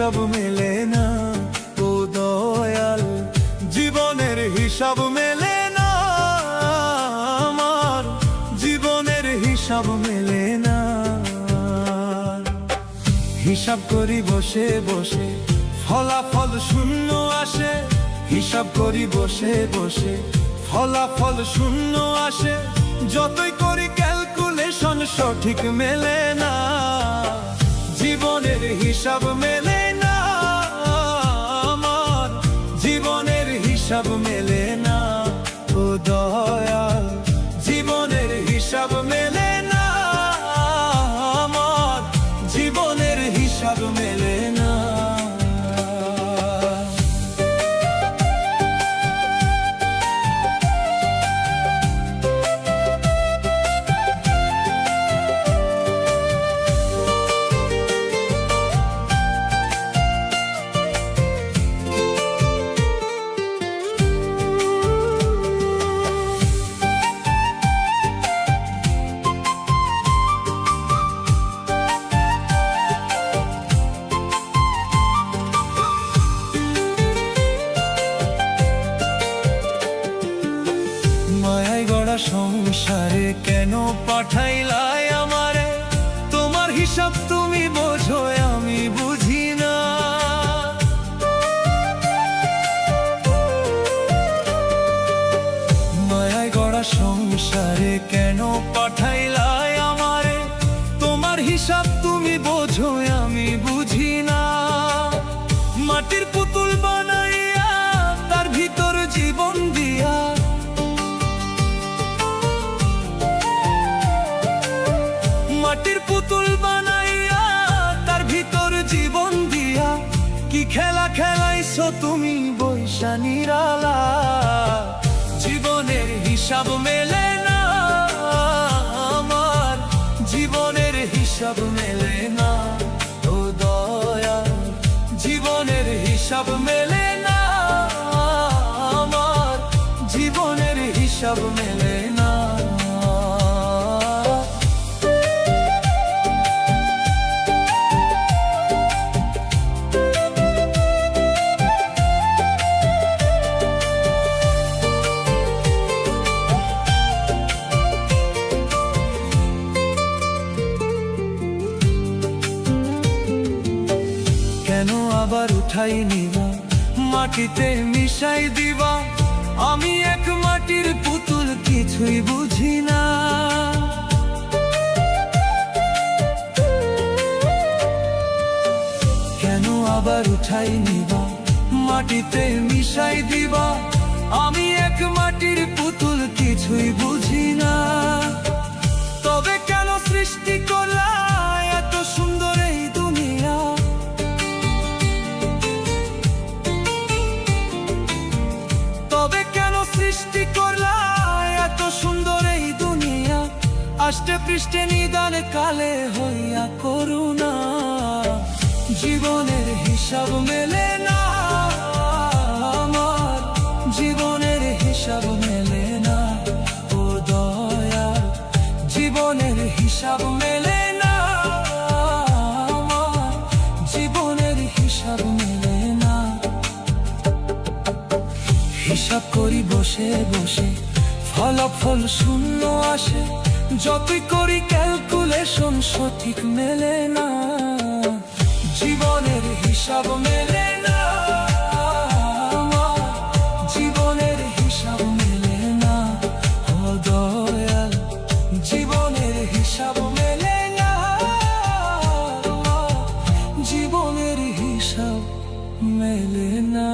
হিসাব মেলে না ও দয়াল, জীবনের হিসাব মেলে না আমার, জীবনের হিসাব মেলে না। হিসাব করি বসে বসে ফলাফল শূন্য আসে, হিসাব করি বসে বসে ফলাফল শূন্য আসে, যতই করি ক্যালকুলেশন সঠিক মেলে না, জীবনের হিসাব মেলে না আমার, জীবনের হিসাব মেলে না ও দয়াল, জীবনের হিসাব মেলে না আমার, জীবনের হিসাব মেলে না। সংসারে কেন পাঠাইলাই আমারে, তোমার হিসাব তুমি বোঝো আমি বুঝি না, মায়ায় গড়া সংসারে কেন পাঠাইলাই আমারে, তোমার হিসাব তুমি বোঝো আমি বুঝি না। মাটির পুতুল বানাইয়া তার ভিতর জীবন দিয়া, মাটির পুতুল বানাইয়া তার ভিতর জীবন দিয়া, কি খেলা খেলাইছো তুমি বৈশা নিরালা, জীবনের হিসাব মেলে না আমার, জীবনের হিসাব মেলে না ও দয়াল, জীবনের হিসাব মেলে না আমার, জীবনের হিসাব মেলে না। কেন আবার উঠাই নিবা মাটিতে মিশাই দিবা, আমি এক মাটির পুতুল কিছুই বুঝি না, কেন আবার উঠাই নিবা মাটিতে মিশাই দিবা, আমি এক মাটির পুতুল কিছুই বুঝি না। তবে কেন সৃষ্টি করলা এত সুন্দর এই দুনিয়া, তবে কেন সৃষ্টি করলা এত সুন্দর এই দুনিয়া, আষ্টে পৃষ্ঠে নিদান কালে হইয়া করুণা, জীবনের হিসাব মেলে না আমার, জীবনের হিসাব মেলে না ও দয়াল, জীবনের হিসাব মেলে না আমার, জীবনের হিসাব মেলে না। হিসাব করি বসে বসে ফলাফল শূন্য আসে, যতই করি ক্যালকুলেশন সঠিক মেলে না, জীবনের হিসাব মেলে না আমার, জীবনের হিসাব মেলে না ও দয়াল, জীবনের হিসাব মেলে না, জীবনের হিসাব মেলে না।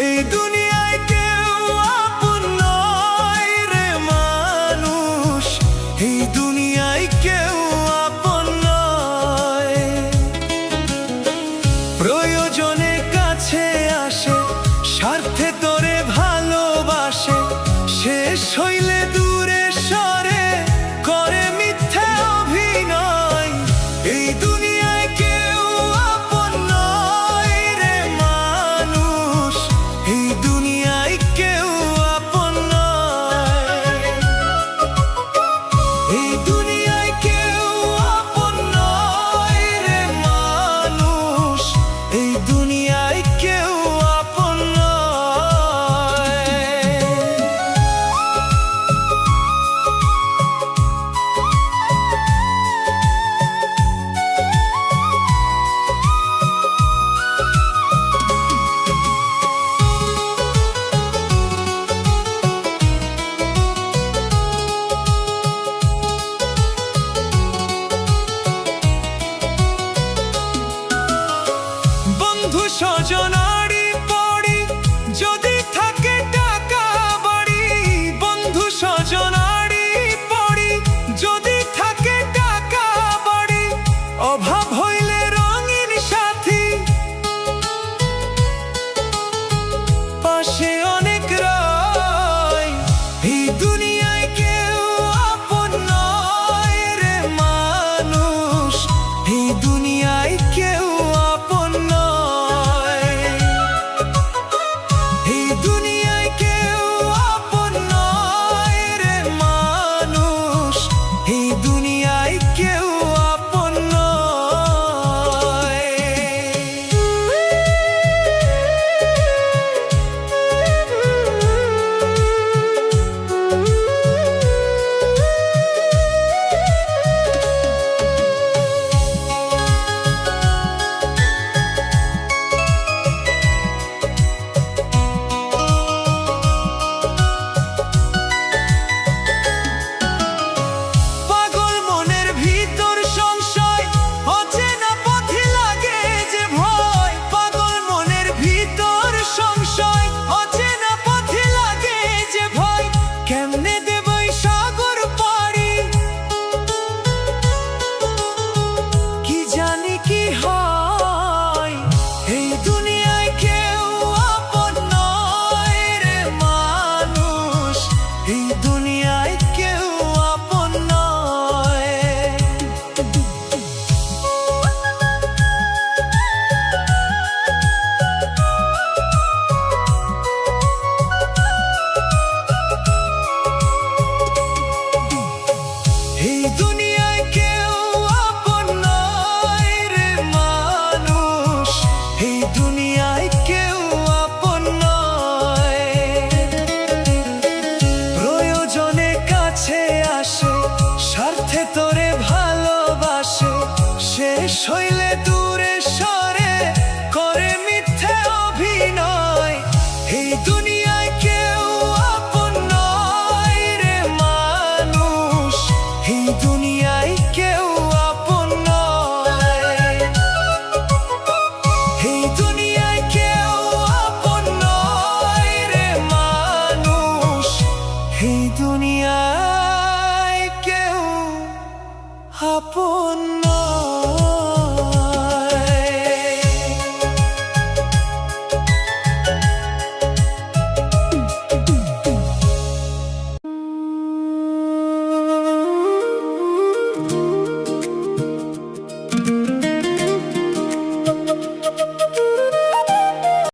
এই দুনিয়ায় কেউ আপন নয় রে মানুষ, এই দুনিয়ায় কেউ আপন নয়। প্রয়োজনে কাছে আসে, স্বার্থে তোরে ভালোবাসে, শেষ হইলে দূরে সরে করে মিথ্যে অভিনয়। এই দুনিয়ায় কেউ আপন নয় রে মানুষ, এই দুনিয়ায় কেউ আপন নয়। এই দুনিয়ায় কেউ আপন নয় রে মানুষ, এই দুনিয়ায় কেউ আপন নয়। বন্ধু স্বজনারি পড়ি যদি থাকে টাকা বাড়ি, বন্ধু স্বজনারি পড়ি যদি থাকে টাকা বাড়ি, অভাব হইলে রঙিন সাথী পাশে